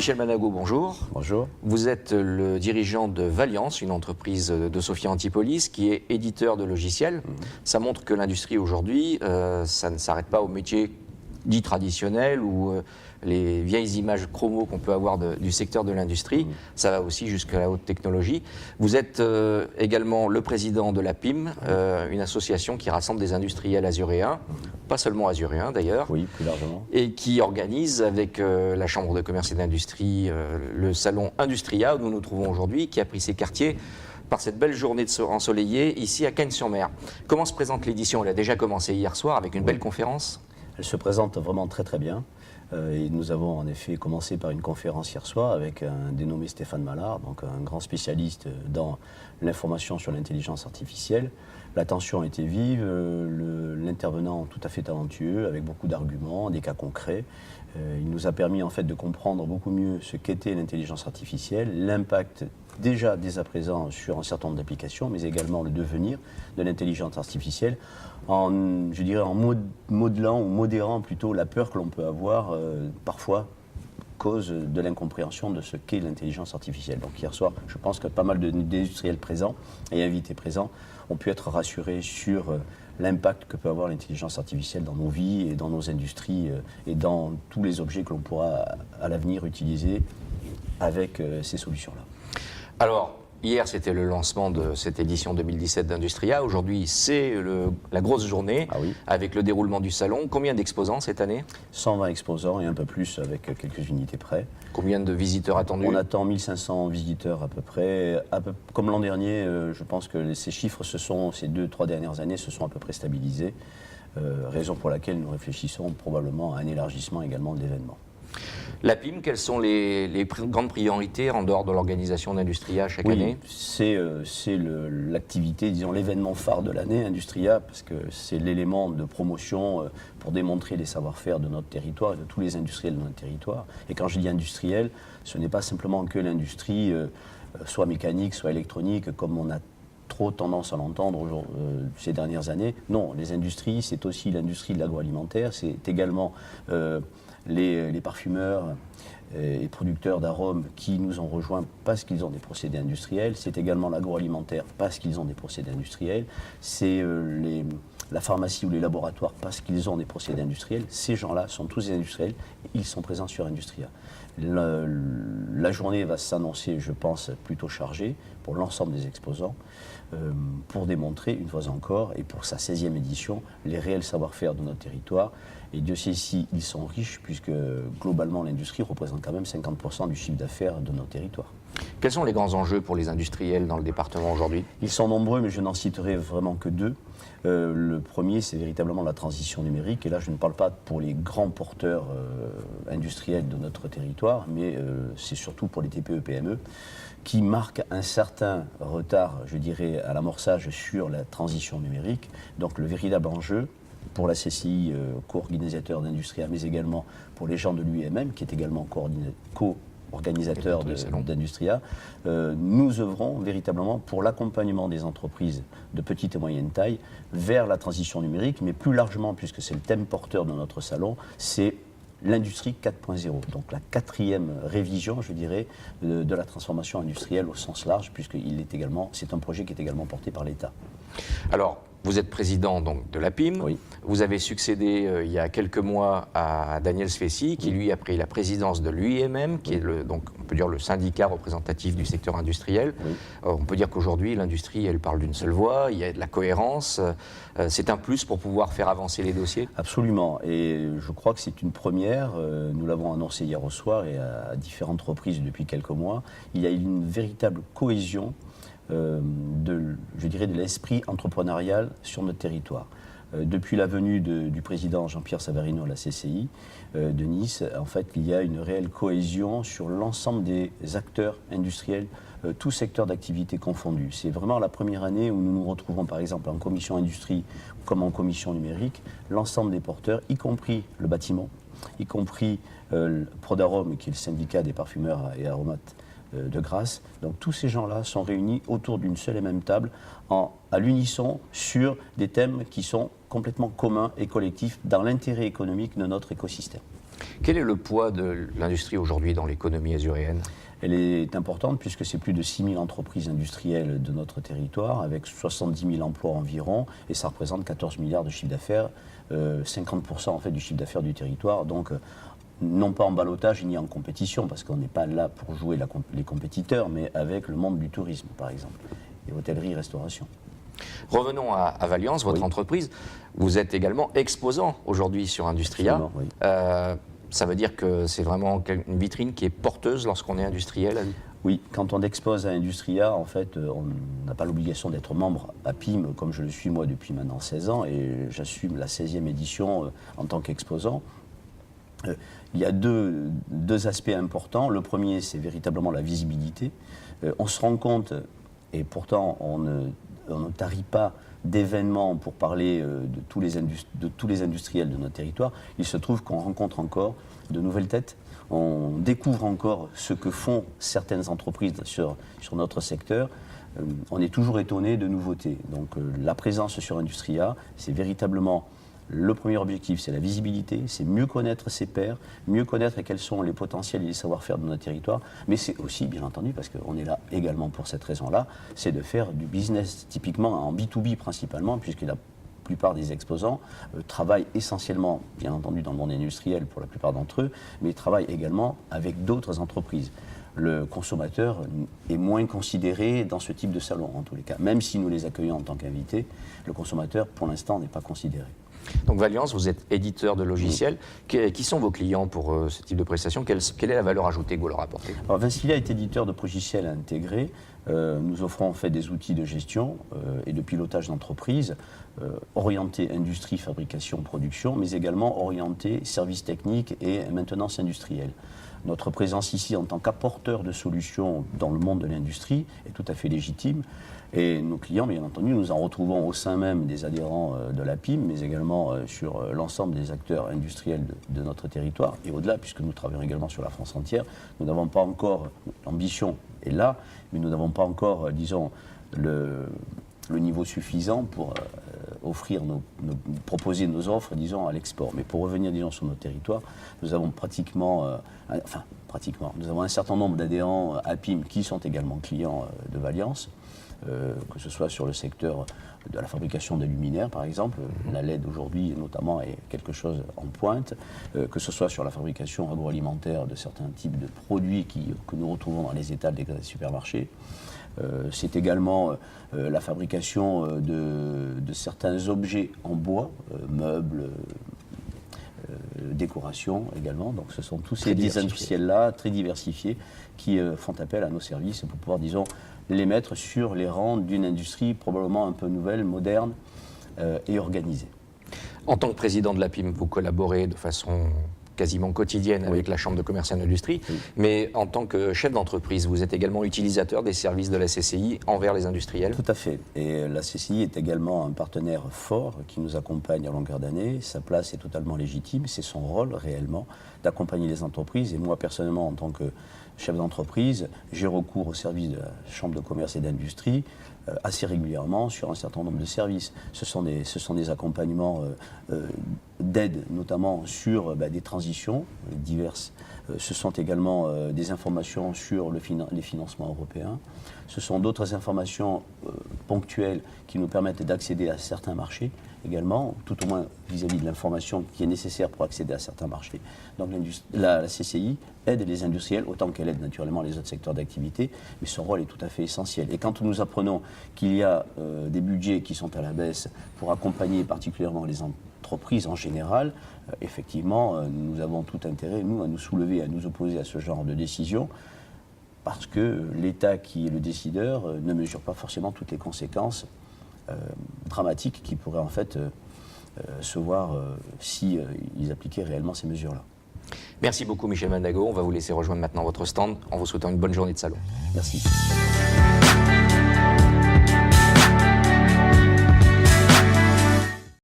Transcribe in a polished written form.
Michel Manago, bonjour. Bonjour. Vous êtes le dirigeant de Valiance, une entreprise de Sophia Antipolis qui est éditeur de logiciels. Ça montre que l'industrie aujourd'hui, ça ne s'arrête pas au métier dit traditionnel ou les vieilles images chromo qu'on peut avoir du secteur de l'industrie. Ça va aussi jusqu'à la haute technologie. Vous êtes également le président de la PIM, une association qui rassemble des industriels azuréens, pas seulement azuréens d'ailleurs. Oui, plus largement. Et qui organise avec la Chambre de commerce et d'industrie le salon Industria où nous nous trouvons aujourd'hui, qui a pris ses quartiers par cette belle journée ensoleillée ici à Cagnes-sur-Mer. Comment se présente l'édition? Elle a déjà commencé hier soir avec une belle conférence. Elle se présente vraiment très très bien. Et nous avons en effet commencé par une conférence hier soir avec un dénommé Stéphane Mallard, donc un grand spécialiste dans l'information sur l'intelligence artificielle. L'attention était vive, l'intervenant tout à fait talentueux, avec beaucoup d'arguments, des cas concrets. Il nous a permis en fait de comprendre beaucoup mieux ce qu'était l'intelligence artificielle, l'impact déjà dès à présent sur un certain nombre d'applications, mais également le devenir de l'intelligence artificielle, je dirais en modelant ou modérant plutôt la peur que l'on peut avoir parfois cause de l'incompréhension de ce qu'est l'intelligence artificielle. Donc hier soir, je pense que pas mal d'industriels présents et invités présents ont pu être rassurés sur l'impact que peut avoir l'intelligence artificielle dans nos vies et dans nos industries et dans tous les objets que l'on pourra à l'avenir utiliser avec ces solutions-là. Alors, hier, c'était le lancement de cette édition 2017 d'Industria. Aujourd'hui, c'est la grosse journée avec le déroulement du salon. Combien d'exposants cette année? 120 exposants et un peu plus avec quelques unités près. Combien de visiteurs attendus? On attend 1500 visiteurs à peu près. Comme l'an dernier, je pense que ces chiffres, ces 2-3 dernières années, se sont à peu près stabilisés. Raison pour laquelle nous réfléchissons probablement à un élargissement également de l'événement. La PIM, quelles sont les grandes priorités en dehors de l'organisation d'Industria chaque année? C'est l'activité, disons l'événement phare de l'année, Industria, parce que c'est l'élément de promotion pour démontrer les savoir-faire de notre territoire et de tous les industriels de notre territoire. Et quand je dis industriel, ce n'est pas simplement que l'industrie, soit mécanique, soit électronique, comme on a trop tendance à l'entendre ces dernières années. Non, les industries, c'est aussi l'industrie de l'agroalimentaire, c'est également les parfumeurs et producteurs d'arômes qui nous ont rejoints parce qu'ils ont des procédés industriels. C'est également l'agroalimentaire parce qu'ils ont des procédés industriels. C'est la pharmacie ou les laboratoires parce qu'ils ont des procédés industriels. Ces gens-là sont tous des industriels. Ils sont présents sur Industria. La journée va s'annoncer, je pense, plutôt chargée pour l'ensemble des exposants pour démontrer, une fois encore, et pour sa 16e édition, les réels savoir-faire de notre territoire. Et Dieu sait si ils sont riches, puisque globalement l'industrie représente quand même 50% du chiffre d'affaires de notre territoire. Quels sont les grands enjeux pour les industriels dans le département aujourd'hui? Ils sont nombreux, mais je n'en citerai vraiment que deux. Le premier, c'est véritablement la transition numérique. Et là, je ne parle pas pour les grands porteurs industriels de notre territoire, mais c'est surtout pour les TPE-PME qui marquent un certain retard, je dirais, à l'amorçage sur la transition numérique. Donc le véritable enjeu pour la CCI, co-organisateur d'Industria, mais également pour les gens de l'UIMM, qui est également co-organisateur d'Industria, nous œuvrons véritablement pour l'accompagnement des entreprises de petite et moyenne taille vers la transition numérique, mais plus largement, puisque c'est le thème porteur de notre salon, c'est l'industrie 4.0, donc la 4e révision, je dirais, de la transformation industrielle au sens large, puisque c'est un projet qui est également porté par l'État. Alors, vous êtes président donc, de la PIM. Oui. Vous avez succédé il y a quelques mois à Daniel Sfessi, qui lui a pris la présidence de l'UIMM, qui est donc, on peut dire le syndicat représentatif du secteur industriel. Oui. On peut dire qu'aujourd'hui, l'industrie, elle parle d'une seule voix, il y a de la cohérence. C'est un plus pour pouvoir faire avancer les dossiers? Absolument. Et je crois que c'est une première. Nous l'avons annoncé hier au soir et à différentes reprises depuis quelques mois. Il y a une véritable cohésion je dirais de l'esprit entrepreneurial sur notre territoire. Depuis la venue du président Jean-Pierre Savarino à la CCI de Nice, en fait, il y a une réelle cohésion sur l'ensemble des acteurs industriels, tous secteurs d'activité confondus. C'est vraiment la première année où nous nous retrouvons, par exemple, en commission industrie comme en commission numérique, l'ensemble des porteurs, y compris le bâtiment, y compris Prodarome, qui est le syndicat des parfumeurs et aromates de Grasse. Donc tous ces gens-là sont réunis autour d'une seule et même table à l'unisson sur des thèmes qui sont complètement communs et collectifs dans l'intérêt économique de notre écosystème. Quel est le poids de l'industrie aujourd'hui dans l'économie azuréenne? Elle est importante puisque c'est plus de 6 000 entreprises industrielles de notre territoire avec 70 000 emplois environ et ça représente 14 milliards de chiffre d'affaires, 50% en fait du chiffre d'affaires du territoire. Donc non pas en ballottage ni en compétition parce qu'on n'est pas là pour jouer les compétiteurs mais avec le monde du tourisme par exemple et hôtellerie-restauration. Revenons à Valiance, votre entreprise. Vous êtes également exposant aujourd'hui sur Industria. Oui. Ça veut dire que c'est vraiment une vitrine qui est porteuse lorsqu'on est industriel? Oui, quand on expose à Industria, en fait, on n'a pas l'obligation d'être membre à PIM, comme je le suis moi depuis maintenant 16 ans, et j'assume la 16e édition en tant qu'exposant. Il y a deux aspects importants. Le premier, c'est véritablement la visibilité. On se rend compte, et pourtant on ne tarit pas d'événements pour parler de tous les industriels de notre territoire. Il se trouve qu'on rencontre encore de nouvelles têtes. On découvre encore ce que font certaines entreprises sur notre secteur. On est toujours étonné de nouveautés. Donc la présence sur Industria, c'est véritablement le premier objectif, c'est la visibilité, c'est mieux connaître ses pairs, mieux connaître quels sont les potentiels et les savoir-faire de notre territoire, mais c'est aussi, bien entendu, parce qu'on est là également pour cette raison-là, c'est de faire du business typiquement en B2B principalement, puisque la plupart des exposants travaillent essentiellement, bien entendu, dans le monde industriel pour la plupart d'entre eux, mais travaillent également avec d'autres entreprises. Le consommateur est moins considéré dans ce type de salon, en tous les cas. Même si nous les accueillons en tant qu'invités, le consommateur, pour l'instant, n'est pas considéré. Donc Valiance, vous êtes éditeur de logiciels. Qui sont vos clients pour ce type de prestation? Quelle est la valeur ajoutée que vous leur apportez? Alors, Vincilia est éditeur de logiciels intégrés. Nous offrons en fait des outils de gestion et de pilotage d'entreprise orientés industrie, fabrication, production, mais également orientés services techniques et maintenance industrielle. Notre présence ici en tant qu'apporteur de solutions dans le monde de l'industrie est tout à fait légitime. Et nos clients, bien entendu, nous en retrouvons au sein même des adhérents de la PIM, mais également sur l'ensemble des acteurs industriels de notre territoire. Et au-delà, puisque nous travaillons également sur la France entière, nous n'avons pas encore, l'ambition est là, mais nous n'avons pas encore, disons, le niveau suffisant pour proposer nos offres, disons, à l'export. Mais pour revenir, disons, sur notre territoire, nous avons nous avons un certain nombre d'adhérents à PIM qui sont également clients de Valiance, que ce soit sur le secteur de la fabrication de luminaires, par exemple. La LED aujourd'hui, notamment, est quelque chose en pointe, que ce soit sur la fabrication agroalimentaire de certains types de produits que nous retrouvons dans les étals des supermarchés. C'est également la fabrication de certains objets en bois, meubles, décoration également. Donc ce sont tous ces industriels-là, très diversifiés, qui font appel à nos services pour pouvoir, disons, les mettre sur les rangs d'une industrie probablement un peu nouvelle, moderne et organisée. En tant que président de la PIM, vous collaborez de façon quasiment quotidienne avec la Chambre de commerce et d'industrie, mais en tant que chef d'entreprise, vous êtes également utilisateur des services de la CCI envers les industriels? Tout à fait. Et la CCI est également un partenaire fort qui nous accompagne à longueur d'année. Sa place est totalement légitime, c'est son rôle réellement d'accompagner les entreprises. Et moi, personnellement, en tant que chef d'entreprise, j'ai recours au service de la Chambre de commerce et d'industrie assez régulièrement sur un certain nombre de services. Ce sont des accompagnements d'aide, notamment sur des transitions diverses. Ce sont également des informations sur les financements européens. Ce sont d'autres informations ponctuelles qui nous permettent d'accéder à certains marchés également, tout au moins vis-à-vis de l'information qui est nécessaire pour accéder à certains marchés. Donc la CCI aide les industriels autant qu'elle aide naturellement les autres secteurs d'activité, mais son rôle est tout à fait essentiel. Et quand nous apprenons qu'il y a des budgets qui sont à la baisse pour accompagner particulièrement les entreprises en général, effectivement, nous avons tout intérêt, nous, à nous soulever, à nous opposer à ce genre de décision, parce que l'État qui est le décideur ne mesure pas forcément toutes les conséquences dramatiques qui pourraient en fait se voir si ils appliquaient réellement ces mesures-là. Merci beaucoup Michel Mandago, on va vous laisser rejoindre maintenant votre stand en vous souhaitant une bonne journée de salon. Merci.